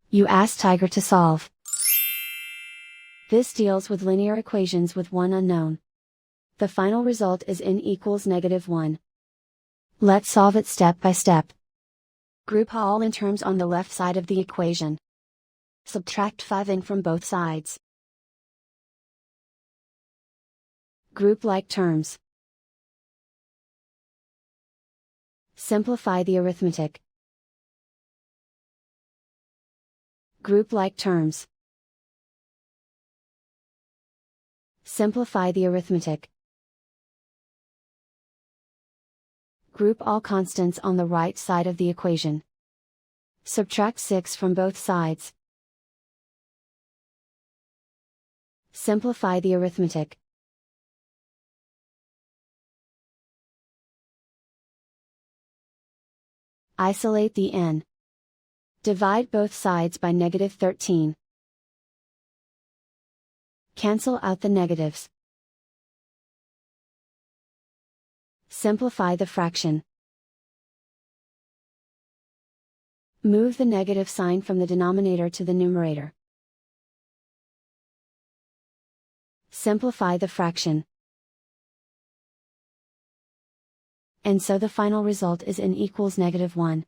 You ask Tiger to solve. This deals with linear equations with one unknown. The final result is n equals -1. Let's solve it step by step. Group all n terms on the left side of the equation. Subtract 5n from both sides. Group like terms. Simplify the arithmetic. Group like terms. Simplify the arithmetic. Group all constants on the right side of the equation. Subtract 6 from both sides. Simplify the arithmetic. Isolate the n. Divide both sides by -13. Cancel out the negatives. Simplify the fraction. Move the negative sign from the denominator to the numerator. Simplify the fraction. And so the final result is n equals -1.